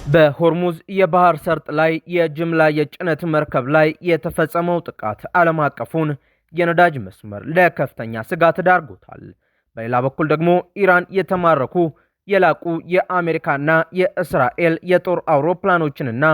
በሆርሙዝ የባህር ሰርጥ ላይ የጅምላ የጭነት መርከብ ላይ የተፈጸመው ጥቃት ዓለም አቀፉን የነዳጅ መስመር ለከፍተኛ ስጋት ዳርጎታል። በሌላ በኩል ደግሞ ኢራን የተማረኩ የላቁ የአሜሪካና የእስራኤል የጦር አውሮፕላኖችንና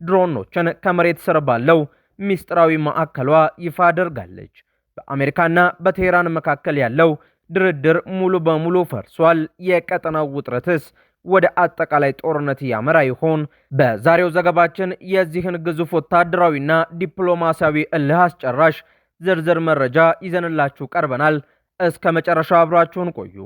ድሮኖችን ከመሬት ስር ባለው ሚስጥራዊ ማዕከሏ ይፋ አድርጋለች። በአሜሪካና በቴህራን መካከል ያለው ድርድር ሙሉ በሙሉ ፈርሷል። የቀጠናው ውጥረትስ ወደ አጠቃላይ ጦርነት ያመራ ይሆን? በዛሬው ዘገባችን የዚህን ግዙፍ ወታደራዊና ዲፕሎማሲያዊ እልህ አስጨራሽ ዝርዝር መረጃ ይዘንላችሁ ቀርበናል። እስከ መጨረሻው አብራችሁን ቆዩ።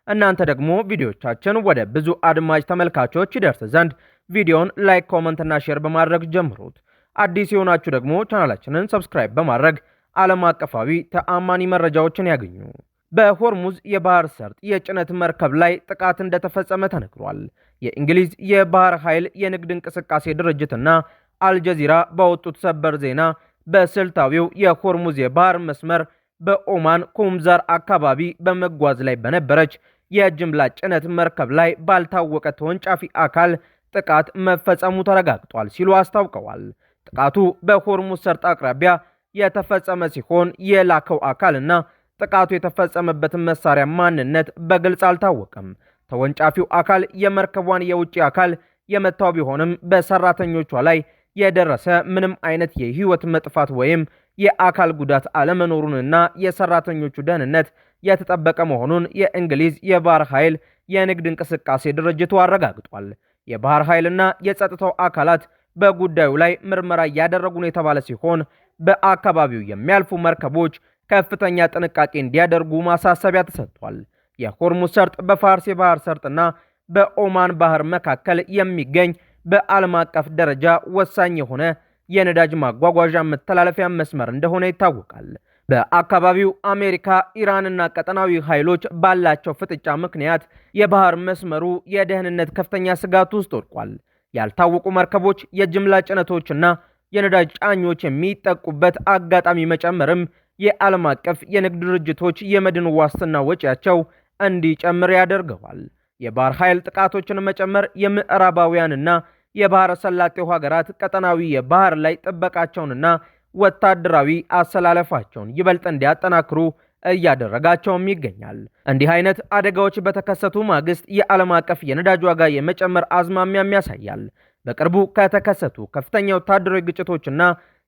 እናንተ ደግሞ ቪዲዮቻችን ወደ ብዙ አድማጭ ተመልካቾች ይደርስ ዘንድ ቪዲዮን ላይክ፣ ኮመንት እና ሼር በማድረግ ጀምሩት። አዲስ የሆናችሁ ደግሞ ቻናላችንን ሰብስክራይብ በማድረግ ዓለም አቀፋዊ ተአማኒ መረጃዎችን ያገኙ። በሆርሙዝ የባህር ሰርጥ የጭነት መርከብ ላይ ጥቃት እንደተፈጸመ ተነግሯል። የእንግሊዝ የባህር ኃይል የንግድ እንቅስቃሴ ድርጅትና አልጀዚራ ባወጡት ሰበር ዜና በስልታዊው የሆርሙዝ የባህር መስመር በኦማን ኩምዛር አካባቢ በመጓዝ ላይ በነበረች የጅምላ ጭነት መርከብ ላይ ባልታወቀ ተወንጫፊ አካል ጥቃት መፈጸሙ ተረጋግጧል ሲሉ አስታውቀዋል። ጥቃቱ በሆርሙዝ ሰርጥ አቅራቢያ የተፈጸመ ሲሆን የላከው አካልና ጥቃቱ የተፈጸመበትን መሳሪያ ማንነት በግልጽ አልታወቀም። ተወንጫፊው አካል የመርከቧን የውጭ አካል የመታው ቢሆንም በሰራተኞቿ ላይ የደረሰ ምንም አይነት የህይወት መጥፋት ወይም የአካል ጉዳት አለመኖሩንና የሰራተኞቹ ደህንነት የተጠበቀ መሆኑን የእንግሊዝ የባህር ኃይል የንግድ እንቅስቃሴ ድርጅቱ አረጋግጧል። የባህር ኃይልና የጸጥታው አካላት በጉዳዩ ላይ ምርመራ እያደረጉ ነው የተባለ ሲሆን በአካባቢው የሚያልፉ መርከቦች ከፍተኛ ጥንቃቄ እንዲያደርጉ ማሳሰቢያ ተሰጥቷል። የሆርሙዝ ሰርጥ በፋርስ የባህር ሰርጥና በኦማን ባህር መካከል የሚገኝ በዓለም አቀፍ ደረጃ ወሳኝ የሆነ የነዳጅ ማጓጓዣ መተላለፊያ መስመር እንደሆነ ይታወቃል። በአካባቢው አሜሪካ፣ ኢራንና ቀጠናዊ ኃይሎች ባላቸው ፍጥጫ ምክንያት የባህር መስመሩ የደህንነት ከፍተኛ ስጋት ውስጥ ወድቋል። ያልታወቁ መርከቦች፣ የጅምላ ጭነቶችና የነዳጅ ጫኞች የሚጠቁበት አጋጣሚ መጨመርም የዓለም አቀፍ የንግድ ድርጅቶች የመድን ዋስትና ወጪያቸው እንዲጨምር ያደርገዋል። የባህር ኃይል ጥቃቶችን መጨመር የምዕራባውያንና የባህረ ሰላጤው ሀገራት ቀጠናዊ የባህር ላይ ጥበቃቸውንና ወታደራዊ አሰላለፋቸውን ይበልጥ እንዲያጠናክሩ እያደረጋቸውም ይገኛል። እንዲህ አይነት አደጋዎች በተከሰቱ ማግስት የዓለም አቀፍ የነዳጅ ዋጋ የመጨመር አዝማሚያም ያሳያል። በቅርቡ ከተከሰቱ ከፍተኛ ወታደራዊ ግጭቶችና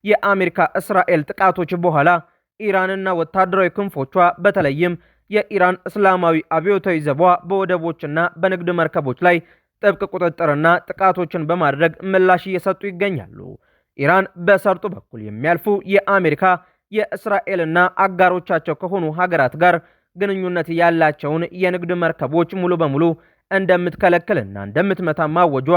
የአሜሪካ እስራኤል ጥቃቶች በኋላ ኢራንና ወታደራዊ ክንፎቿ በተለይም የኢራን እስላማዊ አብዮታዊ ዘቧ በወደቦችና በንግድ መርከቦች ላይ ጥብቅ ቁጥጥርና ጥቃቶችን በማድረግ ምላሽ እየሰጡ ይገኛሉ። ኢራን በሰርጡ በኩል የሚያልፉ የአሜሪካ የእስራኤልና አጋሮቻቸው ከሆኑ ሀገራት ጋር ግንኙነት ያላቸውን የንግድ መርከቦች ሙሉ በሙሉ እንደምትከለክልና እንደምትመታ ማወጇ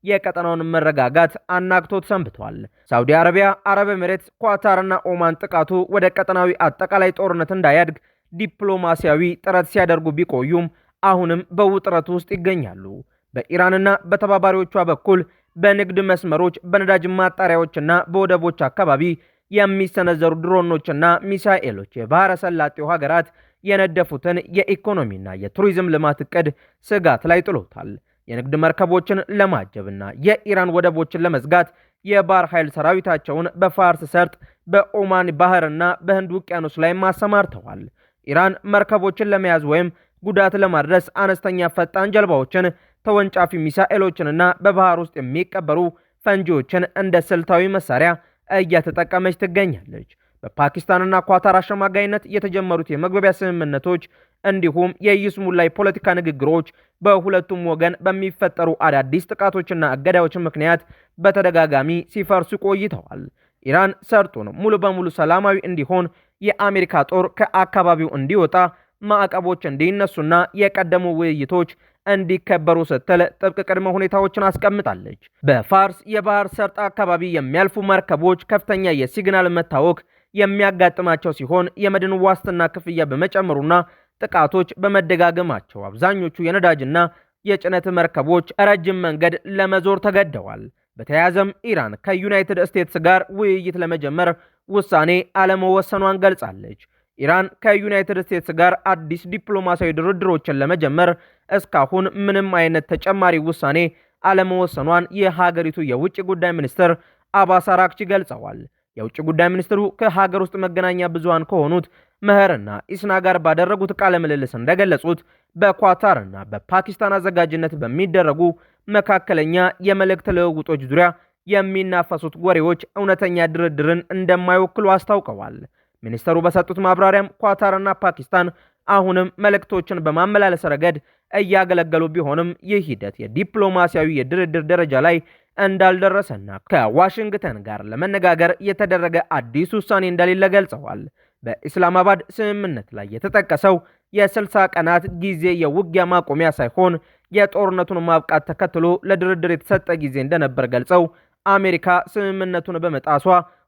የቀጠናውን መረጋጋት አናግቶት ሰንብቷል። ሳውዲ አረቢያ፣ አረብ ኤሚሬትስ፣ ኳታርና ኦማን ጥቃቱ ወደ ቀጠናዊ አጠቃላይ ጦርነት እንዳያድግ ዲፕሎማሲያዊ ጥረት ሲያደርጉ ቢቆዩም አሁንም በውጥረት ውስጥ ይገኛሉ። በኢራንና በተባባሪዎቿ በኩል በንግድ መስመሮች፣ በነዳጅ ማጣሪያዎችና በወደቦች አካባቢ የሚሰነዘሩ ድሮኖችና ሚሳኤሎች የባህረ ሰላጤው ሀገራት የነደፉትን የኢኮኖሚና የቱሪዝም ልማት እቅድ ስጋት ላይ ጥሎታል። የንግድ መርከቦችን ለማጀብና የኢራን ወደቦችን ለመዝጋት የባህር ኃይል ሰራዊታቸውን በፋርስ ሰርጥ፣ በኦማን ባህርና በህንድ ውቅያኖስ ላይ ማሰማርተዋል። ኢራን መርከቦችን ለመያዝ ወይም ጉዳት ለማድረስ አነስተኛ ፈጣን ጀልባዎችን፣ ተወንጫፊ ሚሳኤሎችንና በባህር ውስጥ የሚቀበሩ ፈንጂዎችን እንደ ስልታዊ መሳሪያ እየተጠቀመች ትገኛለች። በፓኪስታንና ኳታር አሸማጋይነት የተጀመሩት የመግባቢያ ስምምነቶች እንዲሁም የይስሙላ ፖለቲካ ንግግሮች በሁለቱም ወገን በሚፈጠሩ አዳዲስ ጥቃቶችና እገዳዎች ምክንያት በተደጋጋሚ ሲፈርሱ ቆይተዋል። ኢራን ሰርጡን ሙሉ በሙሉ ሰላማዊ እንዲሆን፣ የአሜሪካ ጦር ከአካባቢው እንዲወጣ፣ ማዕቀቦች እንዲነሱና የቀደሙ ውይይቶች እንዲከበሩ ስትል ጥብቅ ቅድመ ሁኔታዎችን አስቀምጣለች። በፋርስ የባህር ሰርጥ አካባቢ የሚያልፉ መርከቦች ከፍተኛ የሲግናል መታወክ የሚያጋጥማቸው ሲሆን የመድን ዋስትና ክፍያ በመጨመሩና ጥቃቶች በመደጋገማቸው አብዛኞቹ የነዳጅና የጭነት መርከቦች ረጅም መንገድ ለመዞር ተገደዋል። በተያያዘም ኢራን ከዩናይትድ ስቴትስ ጋር ውይይት ለመጀመር ውሳኔ አለመወሰኗን ገልጻለች። ኢራን ከዩናይትድ ስቴትስ ጋር አዲስ ዲፕሎማሲያዊ ድርድሮችን ለመጀመር እስካሁን ምንም አይነት ተጨማሪ ውሳኔ አለመወሰኗን የሀገሪቱ የውጭ ጉዳይ ሚኒስትር አባስ አራግቺ ገልጸዋል። የውጭ ጉዳይ ሚኒስትሩ ከሀገር ውስጥ መገናኛ ብዙሃን ከሆኑት መህርና ኢስና ጋር ባደረጉት ቃለ ምልልስ እንደገለጹት በኳታርና በፓኪስታን አዘጋጅነት በሚደረጉ መካከለኛ የመልእክት ልውውጦች ዙሪያ የሚናፈሱት ወሬዎች እውነተኛ ድርድርን እንደማይወክሉ አስታውቀዋል። ሚኒስተሩ በሰጡት ማብራሪያም ኳታርና ፓኪስታን አሁንም መልእክቶችን በማመላለስ ረገድ እያገለገሉ ቢሆንም ይህ ሂደት የዲፕሎማሲያዊ የድርድር ደረጃ ላይ እንዳልደረሰና ከዋሽንግተን ጋር ለመነጋገር የተደረገ አዲስ ውሳኔ እንደሌለ ገልጸዋል። በኢስላማባድ ስምምነት ላይ የተጠቀሰው የ60 ቀናት ጊዜ የውጊያ ማቆሚያ ሳይሆን የጦርነቱን ማብቃት ተከትሎ ለድርድር የተሰጠ ጊዜ እንደነበር ገልጸው አሜሪካ ስምምነቱን በመጣሷ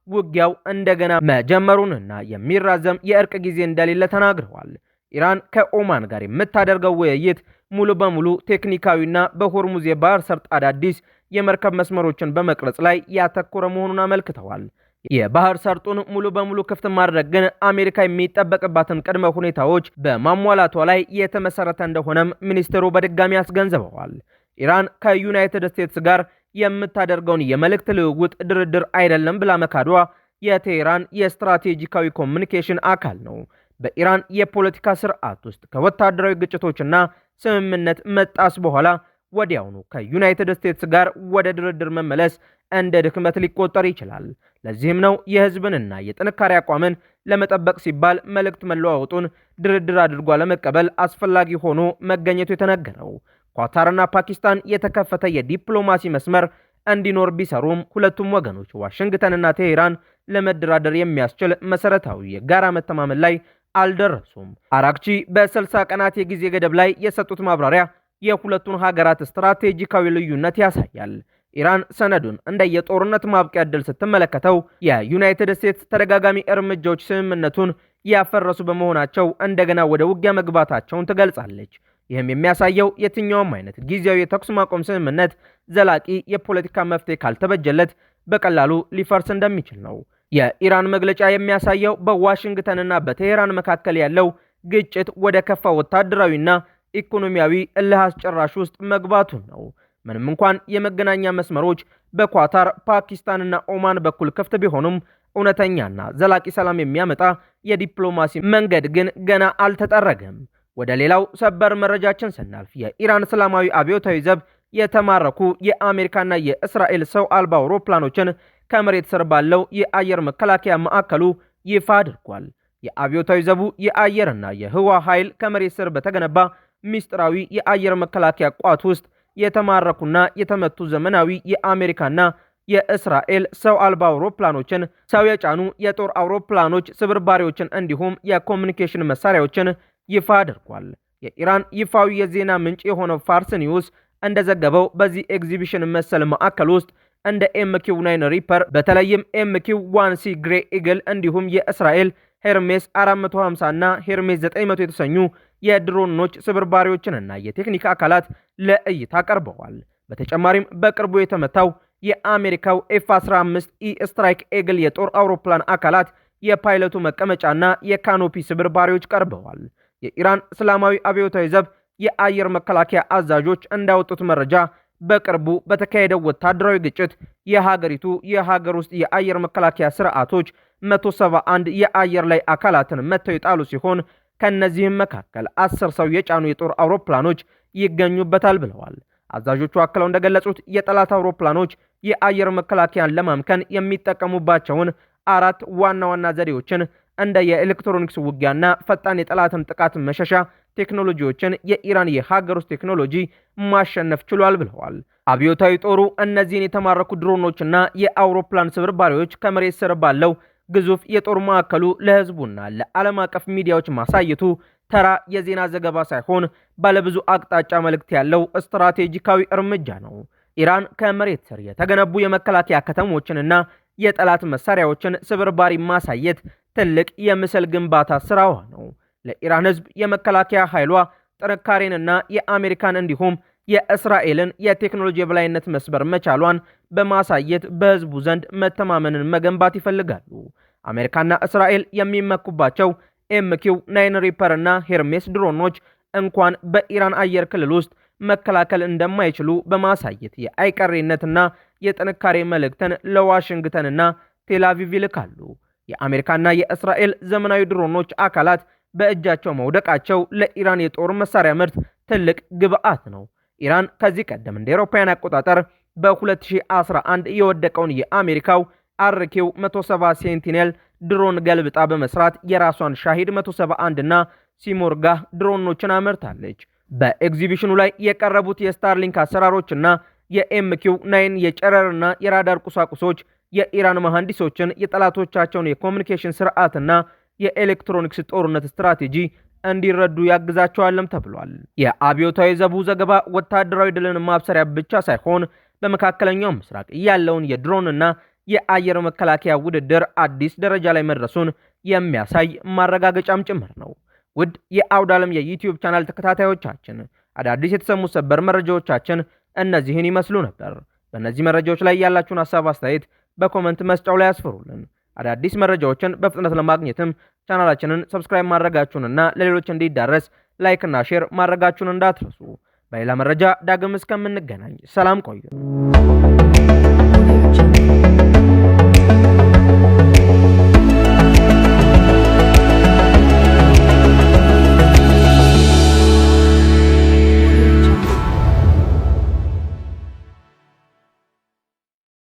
ውጊያው እንደገና መጀመሩንና የሚራዘም የእርቅ ጊዜ እንደሌለ ተናግረዋል። ኢራን ከኦማን ጋር የምታደርገው ውይይት ሙሉ በሙሉ ቴክኒካዊና በሆርሙዝ የባህር ሰርጥ አዳዲስ የመርከብ መስመሮችን በመቅረጽ ላይ ያተኮረ መሆኑን አመልክተዋል። የባህር ሰርጡን ሙሉ በሙሉ ክፍት ማድረግ ግን አሜሪካ የሚጠበቅባትን ቅድመ ሁኔታዎች በማሟላቷ ላይ የተመሰረተ እንደሆነም ሚኒስትሩ በድጋሚ አስገንዝበዋል። ኢራን ከዩናይትድ ስቴትስ ጋር የምታደርገውን የመልእክት ልውውጥ ድርድር አይደለም ብላ መካዷ የቴህራን የስትራቴጂካዊ ኮሚኒኬሽን አካል ነው። በኢራን የፖለቲካ ስርዓት ውስጥ ከወታደራዊ ግጭቶችና ስምምነት መጣስ በኋላ ወዲያውኑ ከዩናይትድ ስቴትስ ጋር ወደ ድርድር መመለስ እንደ ድክመት ሊቆጠር ይችላል። ለዚህም ነው የህዝብንና የጥንካሬ አቋምን ለመጠበቅ ሲባል መልእክት መለዋወጡን ድርድር አድርጓ ለመቀበል አስፈላጊ ሆኖ መገኘቱ የተነገረው። ኳታርና ፓኪስታን የተከፈተ የዲፕሎማሲ መስመር እንዲኖር ቢሰሩም ሁለቱም ወገኖች ዋሽንግተንና ቴሄራን ለመደራደር የሚያስችል መሰረታዊ የጋራ መተማመን ላይ አልደረሱም። አራግቺ በ60 ቀናት የጊዜ ገደብ ላይ የሰጡት ማብራሪያ የሁለቱን ሀገራት ስትራቴጂካዊ ልዩነት ያሳያል። ኢራን ሰነዱን እንደ የጦርነት ማብቂያ ዕድል ስትመለከተው፣ የዩናይትድ ስቴትስ ተደጋጋሚ እርምጃዎች ስምምነቱን ያፈረሱ በመሆናቸው እንደገና ወደ ውጊያ መግባታቸውን ትገልጻለች። ይህም የሚያሳየው የትኛውም አይነት ጊዜያዊ የተኩስ ማቆም ስምምነት ዘላቂ የፖለቲካ መፍትሄ ካልተበጀለት በቀላሉ ሊፈርስ እንደሚችል ነው። የኢራን መግለጫ የሚያሳየው በዋሽንግተንና በቴሄራን መካከል ያለው ግጭት ወደ ከፋ ወታደራዊና ኢኮኖሚያዊ እልህ አስጨራሽ ውስጥ መግባቱን ነው። ምንም እንኳን የመገናኛ መስመሮች በኳታር ፓኪስታንና ኦማን በኩል ክፍት ቢሆኑም እውነተኛና ዘላቂ ሰላም የሚያመጣ የዲፕሎማሲ መንገድ ግን ገና አልተጠረገም። ወደ ሌላው ሰበር መረጃችን ስናልፍ የኢራን እስላማዊ አብዮታዊ ዘብ የተማረኩ የአሜሪካና የእስራኤል ሰው አልባ አውሮፕላኖችን ከመሬት ስር ባለው የአየር መከላከያ ማዕከሉ ይፋ አድርጓል። የአብዮታዊ ዘቡ የአየርና የህዋ ኃይል ከመሬት ስር በተገነባ ሚስጥራዊ የአየር መከላከያ ቋት ውስጥ የተማረኩና የተመቱ ዘመናዊ የአሜሪካና የእስራኤል ሰው አልባ አውሮፕላኖችን፣ ሰው የጫኑ የጦር አውሮፕላኖች፣ ስብርባሪዎችን እንዲሁም የኮሚኒኬሽን መሳሪያዎችን ይፋ አድርጓል። የኢራን ይፋዊ የዜና ምንጭ የሆነው ፋርስ ኒውስ እንደዘገበው በዚህ ኤግዚቢሽን መሰል ማዕከል ውስጥ እንደ ኤምኪው 9 ሪፐር በተለይም ኤምኪው 1 ሲ ግሬ ኢግል እንዲሁም የእስራኤል ሄርሜስ 450 እና ሄርሜስ 900 የተሰኙ የድሮኖች ስብርባሪዎችንና የቴክኒክ አካላት ለእይታ ቀርበዋል። በተጨማሪም በቅርቡ የተመታው የአሜሪካው ኤፍ-15 ኢ ስትራይክ ኤግል የጦር አውሮፕላን አካላት፣ የፓይለቱ መቀመጫና የካኖፒ ስብርባሪዎች ቀርበዋል። የኢራን እስላማዊ አብዮታዊ ዘብ የአየር መከላከያ አዛዦች እንዳወጡት መረጃ በቅርቡ በተካሄደው ወታደራዊ ግጭት የሀገሪቱ የሀገር ውስጥ የአየር መከላከያ ስርዓቶች 171 የአየር ላይ አካላትን መተው የጣሉ ሲሆን ከነዚህም መካከል 10 ሰው የጫኑ የጦር አውሮፕላኖች ይገኙበታል ብለዋል። አዛዦቹ አክለው እንደገለጹት የጠላት አውሮፕላኖች የአየር መከላከያን ለማምከን የሚጠቀሙባቸውን 4 ዋና ዋና ዘዴዎችን እንደ የኤሌክትሮኒክስ ውጊያና ፈጣን የጠላትን ጥቃት መሸሻ ቴክኖሎጂዎችን የኢራን የሀገር ውስጥ ቴክኖሎጂ ማሸነፍ ችሏል ብለዋል። አብዮታዊ ጦሩ እነዚህን የተማረኩ ድሮኖችና የአውሮፕላን ስብርባሪዎች ከመሬት ስር ባለው ግዙፍ የጦር ማዕከሉ ለህዝቡና ለዓለም አቀፍ ሚዲያዎች ማሳየቱ ተራ የዜና ዘገባ ሳይሆን ባለብዙ አቅጣጫ መልእክት ያለው ስትራቴጂካዊ እርምጃ ነው። ኢራን ከመሬት ስር የተገነቡ የመከላከያ ከተሞችንና የጠላት መሳሪያዎችን ስብርባሪ ማሳየት ትልቅ የምስል ግንባታ ስራዋ ነው። ለኢራን ህዝብ የመከላከያ ኃይሏ ጥንካሬንና የአሜሪካን እንዲሁም የእስራኤልን የቴክኖሎጂ የበላይነት መስበር መቻሏን በማሳየት በህዝቡ ዘንድ መተማመንን መገንባት ይፈልጋሉ። አሜሪካና እስራኤል የሚመኩባቸው ኤምኪው 9 ሪፐር እና ሄርሜስ ድሮኖች እንኳን በኢራን አየር ክልል ውስጥ መከላከል እንደማይችሉ በማሳየት የአይቀሬነትና የጥንካሬ መልእክትን ለዋሽንግተንና ቴልአቪቭ ይልካሉ። የአሜሪካና የእስራኤል ዘመናዊ ድሮኖች አካላት በእጃቸው መውደቃቸው ለኢራን የጦር መሳሪያ ምርት ትልቅ ግብዓት ነው። ኢራን ከዚህ ቀደም እንደ አውሮፓውያን አቆጣጠር በ2011 የወደቀውን የአሜሪካው አርኪው 170 ሴንቲኔል ድሮን ገልብጣ በመስራት የራሷን ሻሂድ 171 እና ሲሞርጋህ ድሮኖችን አመርታለች። በኤግዚቢሽኑ ላይ የቀረቡት የስታርሊንክ አሰራሮችና የኤምኪው 9 የጨረርና የራዳር ቁሳቁሶች የኢራን መሐንዲሶችን የጠላቶቻቸውን የኮሙኒኬሽን ስርዓትና የኤሌክትሮኒክስ ጦርነት ስትራቴጂ እንዲረዱ ያግዛቸዋልም ተብሏል። የአብዮታዊ ዘቡ ዘገባ ወታደራዊ ድልን ማብሰሪያ ብቻ ሳይሆን በመካከለኛው ምስራቅ ያለውን የድሮንና የአየር መከላከያ ውድድር አዲስ ደረጃ ላይ መድረሱን የሚያሳይ ማረጋገጫም ጭምር ነው። ውድ የአውደ ዓለም የዩቲዩብ ቻናል ተከታታዮቻችን አዳዲስ የተሰሙ ሰበር መረጃዎቻችን እነዚህን ይመስሉ ነበር። በእነዚህ መረጃዎች ላይ ያላችሁን ሀሳብ አስተያየት በኮመንት መስጫው ላይ ያስፈሩልን። አዳዲስ መረጃዎችን በፍጥነት ለማግኘትም ቻናላችንን ሰብስክራይብ ማድረጋችሁንና ለሌሎች እንዲዳረስ ላይክና ሼር ማድረጋችሁን እንዳትረሱ። በሌላ መረጃ ዳግም እስከምንገናኝ ሰላም ቆዩ።